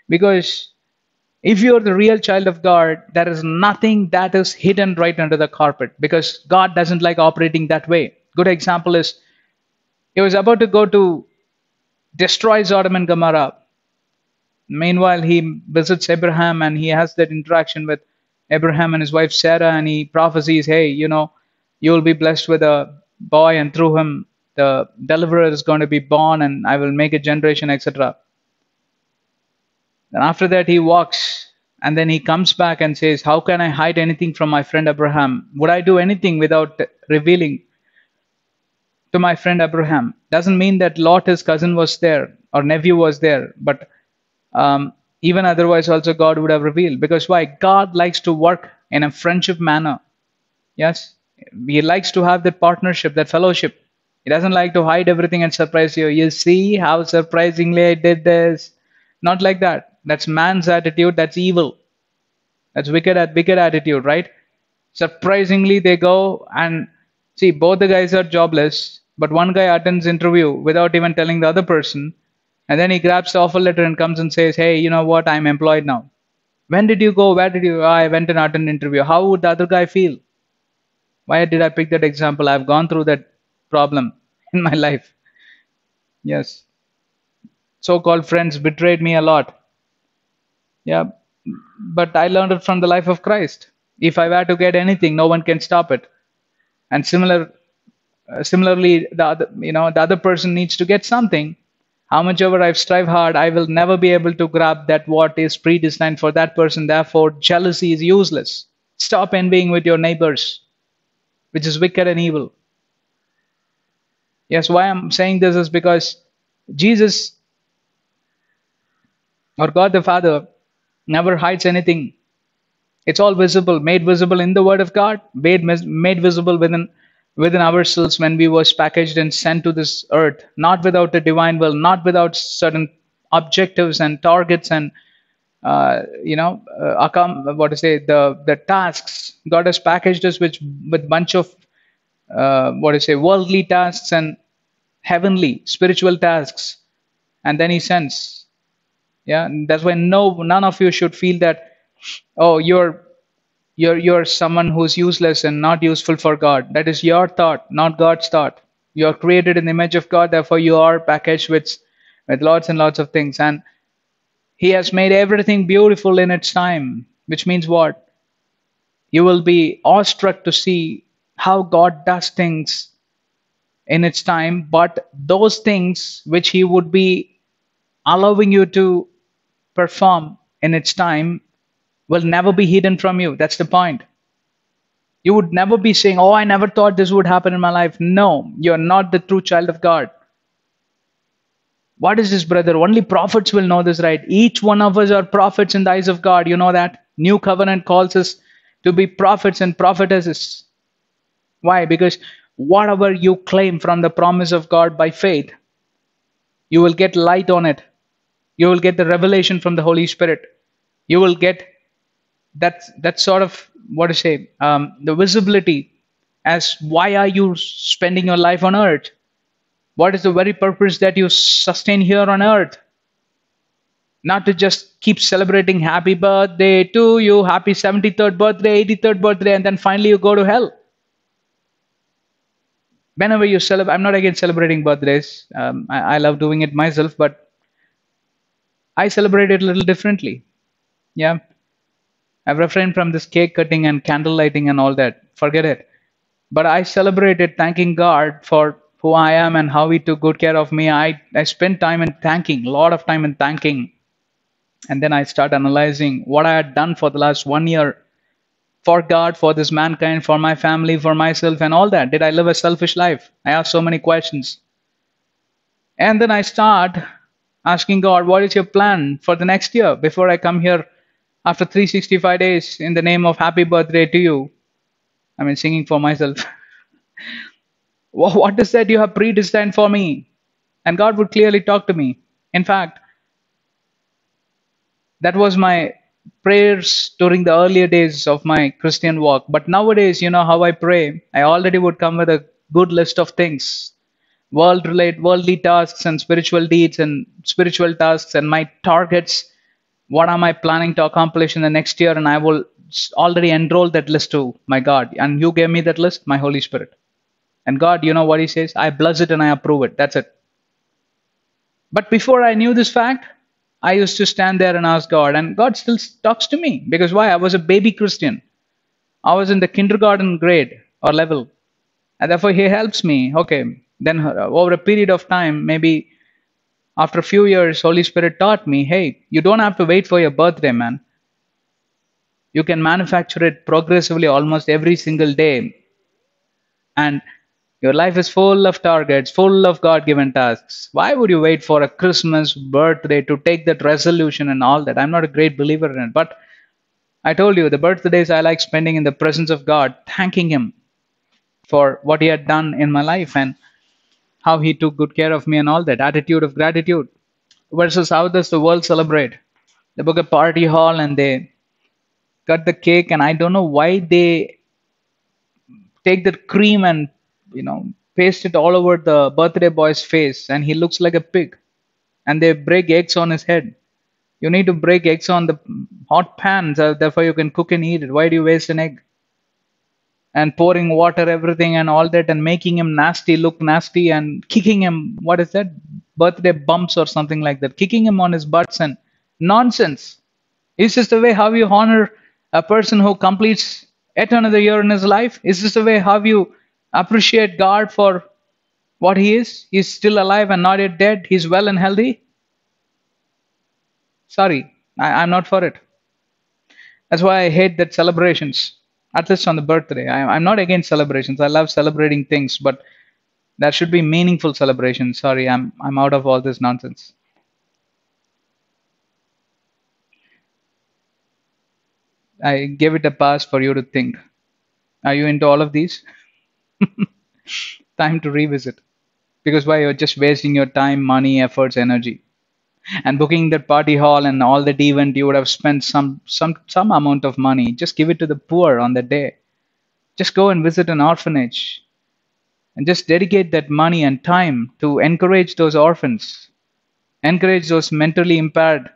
Because if you're the real child of God, there is nothing that is hidden right under the carpet, because God doesn't like operating that way. Good example is, he was about to go to destroy Sodom and Gomorrah. Meanwhile, he visits Abraham and he has that interaction with Abraham and his wife Sarah, and he prophesies, hey, you will be blessed with a boy, and through him the deliverer is going to be born, and I will make a generation, etc. And after that he walks, and then he comes back and says, how can I hide anything from my friend Abraham? Would I do anything without revealing to my friend Abraham? Doesn't mean that Lot, his cousin, was there or nephew was there, but even otherwise also God would have revealed. Because why? God likes to work in a friendship manner. Yes, he likes to have that partnership, that fellowship. He doesn't like to hide everything and surprise you. You see how surprisingly I did this. Not like that. That's man's attitude. That's evil. That's wicked attitude, right? Surprisingly, they go and see, both the guys are jobless, but one guy attends interview without even telling the other person, and then he grabs the offer letter and comes and says, hey, you know what? I'm employed now. When did you go? Where did you? I went and attended interview. How would the other guy feel? Why did I pick that example? I've gone through that problem in my life. Yes. So-called friends betrayed me a lot. Yeah, but I learned it from the life of Christ. If I were to get anything, no one can stop it. And similarly, the other person needs to get something. How much ever I've strived hard, I will never be able to grab that what is predestined for that person. Therefore, jealousy is useless. Stop envying with your neighbors, which is wicked and evil. Yes, why I'm saying this is because Jesus or God the Father never hides anything. It's all visible, made visible in the Word of God, made visible within ourselves when we was packaged and sent to this earth, not without the divine will, not without certain objectives and targets and the tasks. God has packaged us with bunch of worldly tasks and heavenly spiritual tasks, and then He sends. Yeah, and that's why none of you should feel that, oh, you're someone who's useless and not useful for God. That is your thought, not God's thought. You are created in the image of God, therefore you are packaged with lots and lots of things. And He has made everything beautiful in its time, which means what? You will be awestruck to see how God does things in its time, but those things which He would be allowing you to perform in its time will never be hidden from you. That's the point. You would never be saying, "Oh, I never thought this would happen in my life." No, you're not the true child of God. What is this, brother? Only prophets will know this, right? Each one of us are prophets in the eyes of God. You know that? New covenant calls us to be prophets and prophetesses. Why? Because whatever you claim from the promise of God by faith, you will get light on it. You will get the revelation from the Holy Spirit. You will get that sort of, what to say, the visibility as why are you spending your life on earth? What is the very purpose that you sustain here on earth? Not to just keep celebrating happy birthday to you, happy 73rd birthday, 83rd birthday, and then finally you go to hell. Whenever you celebrate, I'm not against celebrating birthdays. I love doing it myself, but I celebrate it a little differently. Yeah, I've refrained from this cake cutting and candle lighting and all that. Forget it. But I celebrated thanking God for who I am and how He took good care of me. I spent time in thanking, a lot of time in thanking. And then I start analyzing what I had done for the last 1 year for God, for this mankind, for my family, for myself, and all that. Did I live a selfish life? I ask so many questions. And then I start asking God, what is your plan for the next year before I come here after 365 days in the name of happy birthday to you? I mean, singing for myself. What is that you have predestined for me? And God would clearly talk to me. In fact, that was my prayers during the earlier days of my Christian walk. But nowadays, you know how I pray. I already would come with a good list of things, worldly tasks and spiritual deeds and spiritual tasks and my targets. What am I planning to accomplish in the next year? And I will already enroll that list to my God. And you gave me that list, my Holy Spirit. And God, you know what He says? I bless it and I approve it. That's it. But before I knew this fact, I used to stand there and ask God, and God still talks to me. Because why? I was a baby Christian. I was in the kindergarten grade or level. And therefore, He helps me. Okay. Then, over a period of time, maybe after a few years, Holy Spirit taught me, hey, you don't have to wait for your birthday, man. You can manufacture it progressively almost every single day. And your life is full of targets, full of God given tasks. Why would you wait for a Christmas birthday to take that resolution and all that? I'm not a great believer in it. But I told you, the birthdays I like spending in the presence of God, thanking Him for what He had done in my life and how He took good care of me and all that. Attitude of gratitude. Versus how does the world celebrate? They book a party hall and they cut the cake, and I don't know why they take that cream and paste it all over the birthday boy's face and he looks like a pig, and they break eggs on his head. You need to break eggs on the hot pans, therefore you can cook and eat it. Why do you waste an egg? And pouring water everything and all that and making him nasty, look nasty, and kicking him, what is that, birthday bumps or something like that, kicking him on his butts and nonsense. Is this the way how you honor a person who completes yet another year in his life? Is this the way how you appreciate God for what He is? He's still alive and not yet dead. He's well and healthy. Sorry, I'm not for it. That's why I hate that celebrations, at least on the birthday. I'm not against celebrations. I love celebrating things, but there should be meaningful celebrations. Sorry, I'm out of all this nonsense. I gave it a pass for you to think. Are you into all of these? Time to revisit. Because why? You're just wasting your time, money, efforts, energy. And booking that party hall and all that event, you would have spent some amount of money. Just give it to the poor on that day. Just go and visit an orphanage and just dedicate that money and time to encourage those orphans, encourage those mentally impaired.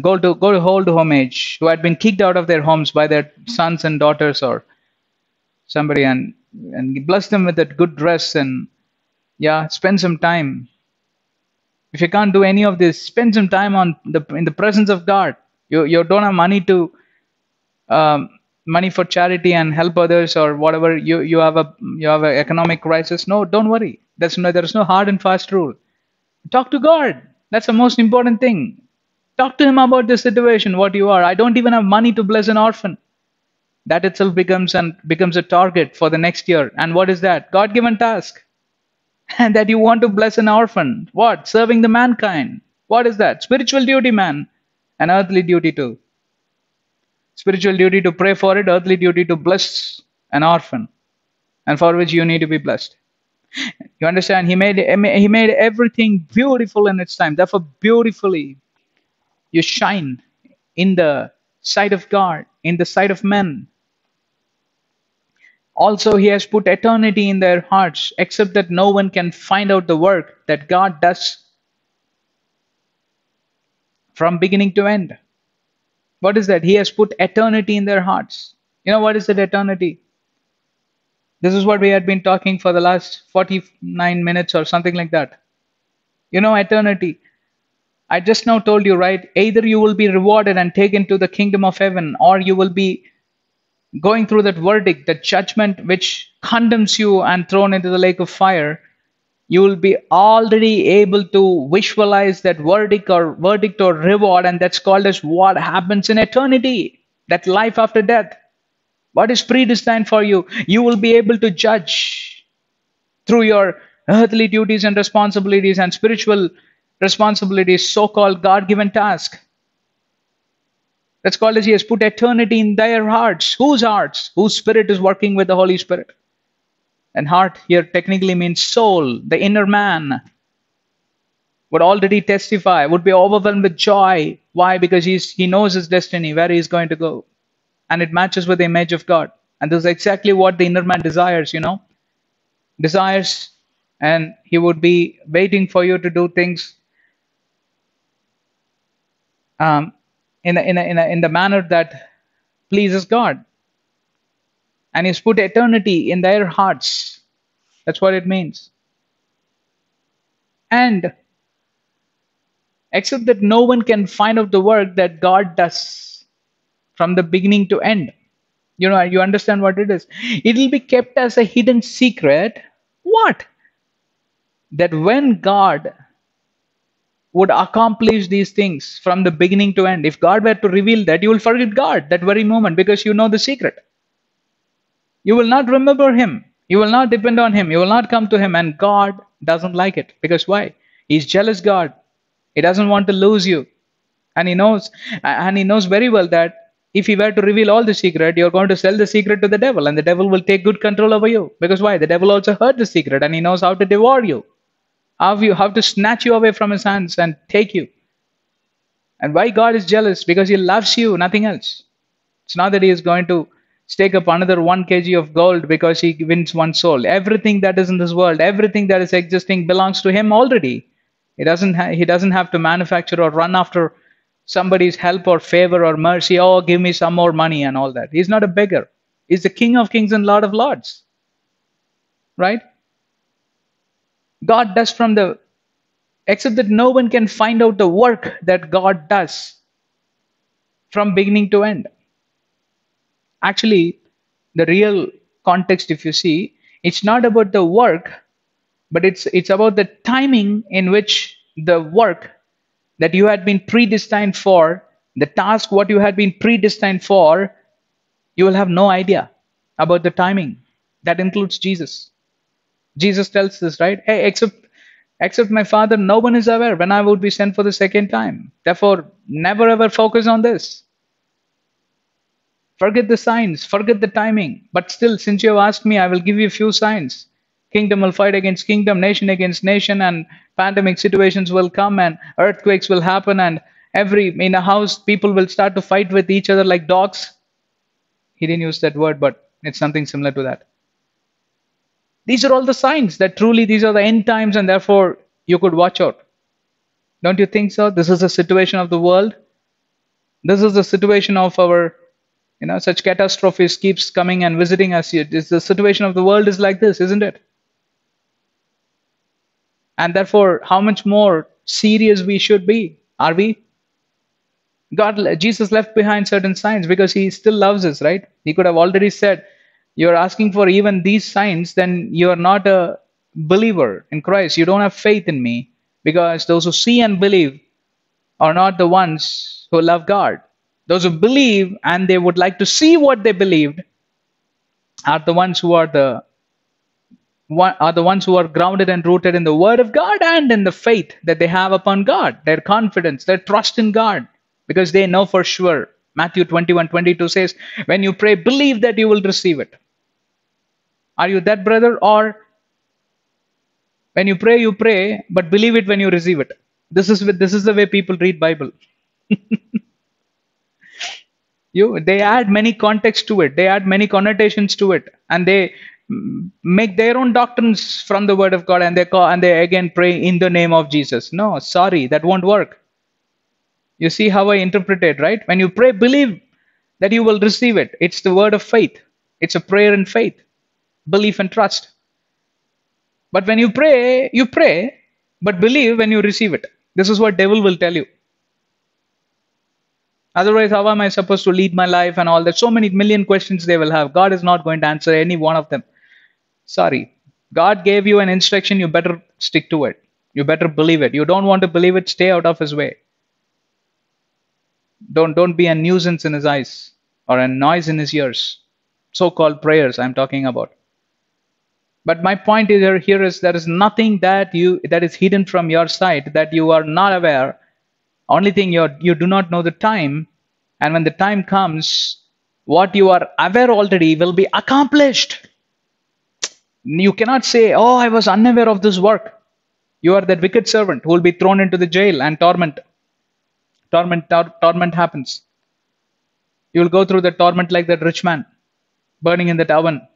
Go to old home age who had been kicked out of their homes by their sons and daughters or somebody, and bless them with that good dress, and yeah, spend some time. If you can't do any of this, spend some time in the presence of God. You don't have money to money for charity and help others, or whatever, you have a economic crisis. No, don't worry. There's no hard and fast rule. Talk to God. That's the most important thing. Talk to him about the situation, what you are. I don't even have money to bless an orphan. That itself becomes a target for the next year. And what is that? God given task. And that you want to bless an orphan. What? Serving the mankind. What is that? Spiritual duty, man. And earthly duty too. Spiritual duty to pray for it, earthly duty to bless an orphan, and for which you need to be blessed. You understand? He made everything beautiful in its time. Therefore, beautifully you shine in the sight of God, in the sight of men. Also, he has put eternity in their hearts, except that no one can find out the work that God does from beginning to end. What is that? He has put eternity in their hearts. You know what is that eternity? This is what we had been talking for the last 49 minutes or something like that. You know, eternity. I just now told you, right? Either you will be rewarded and taken to the kingdom of heaven, or you will be going through that verdict, that judgment which condemns you and thrown into the lake of fire. You will be already able to visualize that verdict or reward, and that's called as what happens in eternity, that life after death. What is predestined for you? You will be able to judge through your earthly duties and responsibilities and spiritual responsibilities, so-called God-given task. That's called as he has put eternity in their hearts. Whose hearts? Whose spirit is working with the Holy Spirit? And heart here technically means soul, the inner man. Would already testify, would be overwhelmed with joy. Why? Because he knows his destiny, where he is going to go. And it matches with the image of God. And this is exactly what the inner man desires, desires, and he would be waiting for you to do things in the manner that pleases God. And he's put eternity in their hearts. That's what it means. And except that no one can find out the work that God does from the beginning to end. You understand what it is. It will be kept as a hidden secret. What? That when God would accomplish these things from the beginning to end, if God were to reveal that, you will forget God that very moment, because you know the secret. You will not remember him. You will not depend on him. You will not come to him. And God doesn't like it. Because why? He's jealous God. He doesn't want to lose you. And he knows very well that if he were to reveal all the secret, you're going to sell the secret to the devil, and the devil will take good control over you. Because why? The devil also heard the secret, and he knows how to devour you. How to snatch you away from his hands and take you. And why God is jealous? Because he loves you, nothing else. It's not that he is going to stake up another 1 kg of gold because he wins one soul. Everything that is in this world, everything that is existing belongs to him already. He doesn't have to manufacture or run after somebody's help or favor or mercy. Oh, give me some more money and all that. He's not a beggar. He's the King of kings and Lord of lords. Right? God does except that no one can find out the work that God does from beginning to end. Actually, the real context, if you see, it's not about the work, but it's about the timing in which the work that you had been predestined for, the task what you had been predestined for, you will have no idea about the timing. That includes Jesus. Jesus tells this, right? Hey, except my Father, no one is aware when I would be sent for the second time. Therefore, never ever focus on this. Forget the signs, forget the timing. But still, since you have asked me, I will give you a few signs. Kingdom will fight against kingdom, nation against nation, and pandemic situations will come, and earthquakes will happen, and in a house, people will start to fight with each other like dogs. He didn't use that word, but it's something similar to that. These are all the signs that truly these are the end times, and therefore you could watch out. Don't you think so? This is the situation of the world. This is the situation of our, such catastrophes keeps coming and visiting us. The situation of the world is like this, isn't it? And therefore, how much more serious we should be? Are we? Jesus left behind certain signs because he still loves us, right? He could have already said, you're asking for even these signs, then you're not a believer in Christ. You don't have faith in me, because those who see and believe are not the ones who love God. Those who believe and they would like to see what they believed are the ones who are the ones who are grounded and rooted in the word of God and in the faith that they have upon God, their confidence, their trust in God, because they know for sure. Matthew 21:22 says, when you pray, believe that you will receive it. Are you that, brother? Or when you pray, but believe it when you receive it? This is the way people read Bible. They add many context to it, they add many connotations to it, and they make their own doctrines from the word of God, and they again pray in the name of Jesus. No, sorry, that won't work. You see how I interpret it, right? When you pray, believe that you will receive it. It's the word of faith. It's a prayer in faith, belief and trust. But when you pray, but believe when you receive it. This is what devil will tell you. Otherwise, how am I supposed to lead my life and all that? So many million questions they will have. God is not going to answer any one of them. Sorry. God gave you an instruction, you better stick to it. You better believe it. You don't want to believe it, stay out of his way. Don't be a nuisance in his eyes or a noise in his ears. So-called prayers I'm talking about. But my point here is there is nothing that is hidden from your sight that you are not aware. Only thing you do not know the time, and when the time comes, what you are aware already will be accomplished. You cannot say, "Oh, I was unaware of this work." You are that wicked servant who will be thrown into the jail and torment. Torment happens. You will go through the torment like that rich man, burning in that oven.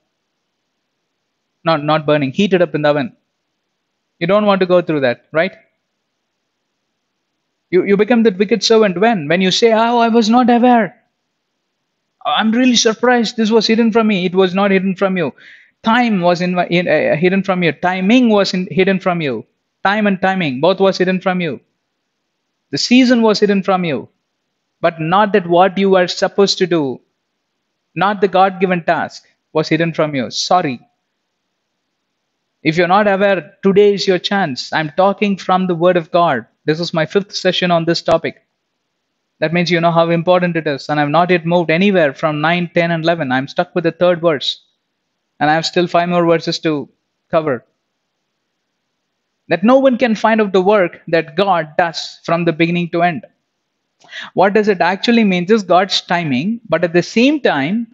Not burning, heated up in the oven. You don't want to go through that, right? You become that wicked servant when you say, "Oh, I was not aware. I'm really surprised. This was hidden from me." It was not hidden from you. Time was hidden from you. Timing was hidden from you. Time and timing both was hidden from you. The season was hidden from you, but not that what you were supposed to do, not the God-given task was hidden from you. Sorry. If you're not aware, today is your chance. I'm talking from the Word of God. This is my 5th session on this topic. That means you know how important it is. And I've not yet moved anywhere from 9, 10, and 11. I'm stuck with the 3rd verse. And I have still 5 more verses to cover. That no one can find out the work that God does from the beginning to end. What does it actually mean? Is God's timing, but at the same time,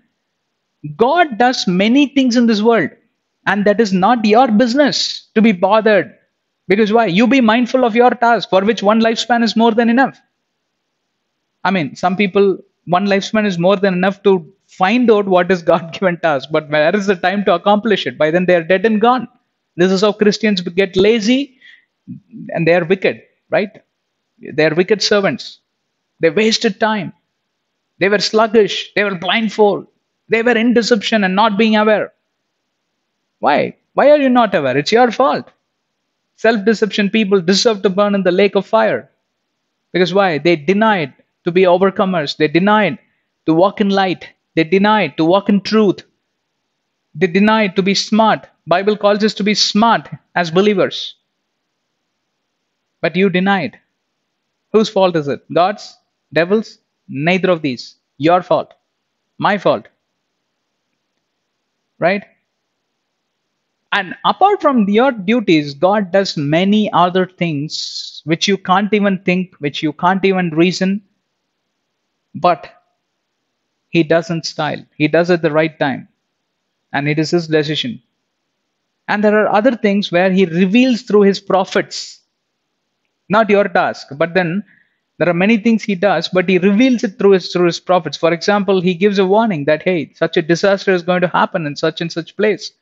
God does many things in this world. And that is not your business to be bothered. Because why? You be mindful of your task, for which one lifespan is more than enough. I mean, some people, one lifespan is more than enough to find out what is God-given task. But where is the time to accomplish it? By then they are dead and gone. This is how Christians get lazy and they are wicked, right? They are wicked servants. They wasted time. They were sluggish. They were blindfold. They were in deception and not being aware. Why? Why are you not aware? It's your fault. Self-deception people deserve to burn in the lake of fire. Because why? They denied to be overcomers. They denied to walk in light. They denied to walk in truth. They denied to be smart. Bible calls us to be smart as believers. But you denied. Whose fault is it? God's? Devil's? Neither of these. Your fault. My fault. Right? And apart from your duties, God does many other things which you can't even think, which you can't even reason. But he does in style. He does at the right time. And it is his decision. And there are other things where he reveals through his prophets. Not your task. But then there are many things he does, but he reveals it through his prophets. For example, he gives a warning that, hey, such a disaster is going to happen in such and such place.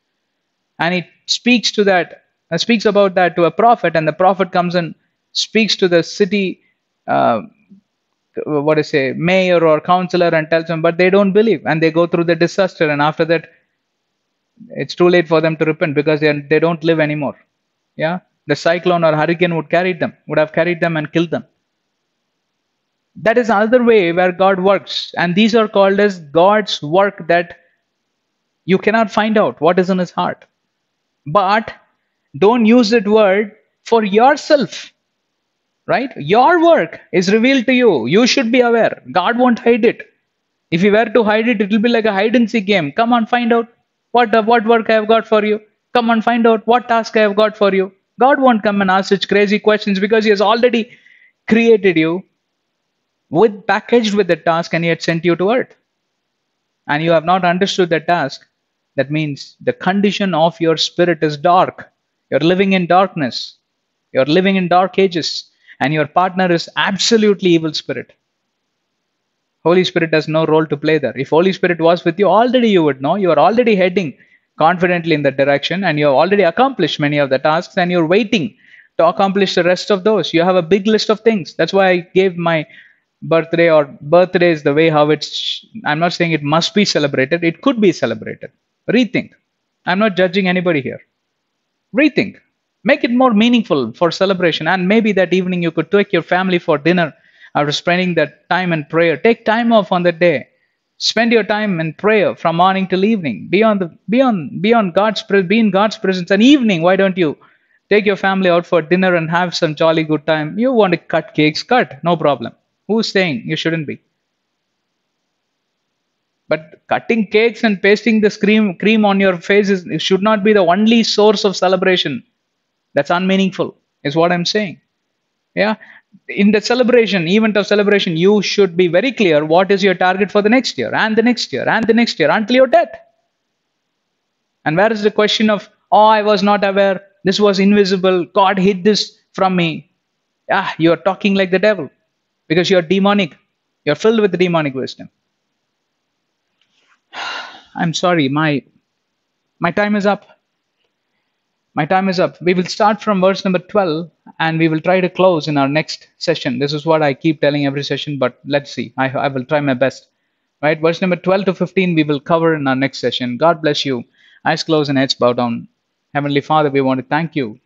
And he speaks about that to a prophet, and the prophet comes and speaks to the city, mayor or councillor, and tells them, but they don't believe, and they go through the disaster, and after that, it's too late for them to repent because they don't live anymore. Yeah, the cyclone or hurricane would have carried them and killed them. That is another way where God works. And these are called as God's work, that you cannot find out what is in his heart. But don't use that word for yourself, right? Your work is revealed to you. You should be aware. God won't hide it. If you were to hide it, it will be like a hide and seek game. Come on, find out what work I have got for you. Come on, find out what task I have got for you. God won't come and ask such crazy questions, because he has already created you with packaged with the task, and he had sent you to earth. And you have not understood the task. That means the condition of your spirit is dark. You're living in darkness. You're living in dark ages. And your partner is absolutely evil spirit. Holy Spirit has no role to play there. If Holy Spirit was with you, already you would know. You are already heading confidently in that direction, and you have already accomplished many of the tasks, and you're waiting to accomplish the rest of those. You have a big list of things. That's why I gave my birthday, or birthday is the way how it's. I'm not saying it must be celebrated. It could be celebrated. Rethink. I'm not judging anybody here. Rethink. Make it more meaningful for celebration. And maybe that evening you could take your family for dinner after spending that time in prayer. Take time off on that day. Spend your time in prayer from morning till evening. Be in God's presence. And evening, why don't you take your family out for dinner and have some jolly good time? You want to cut cakes, cut, no problem. Who's saying you shouldn't be? But cutting cakes and pasting the cream on your face should not be the only source of celebration. That's unmeaningful, is what I'm saying. Yeah. In the celebration, event of celebration, you should be very clear what is your target for the next year, and the next year, and the next year, until your death. And where is the question of, oh, I was not aware, this was invisible, God hid this from me? Ah, you are talking like the devil, because you are demonic. You're filled with demonic wisdom. I'm sorry, my time is up. My time is up. We will start from verse number 12, and we will try to close in our next session. This is what I keep telling every session, but let's see. I will try my best. Right? Verse number 12 to 15 we will cover in our next session. God bless you. Eyes closed and heads bowed down. Heavenly Father, we want to thank you. It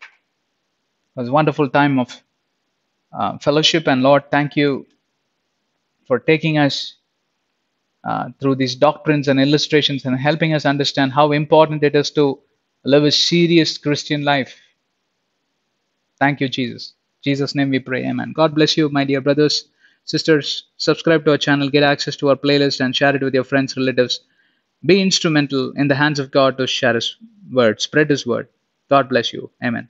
was a wonderful time of fellowship, and Lord, thank you for taking us through these doctrines and illustrations and helping us understand how important it is to live a serious Christian life. Thank you, Jesus. In Jesus' name we pray. Amen. God bless you, my dear brothers, sisters. Subscribe to our channel, get access to our playlist, and share it with your friends, relatives. Be instrumental in the hands of God to share his word, spread his word. God bless you. Amen.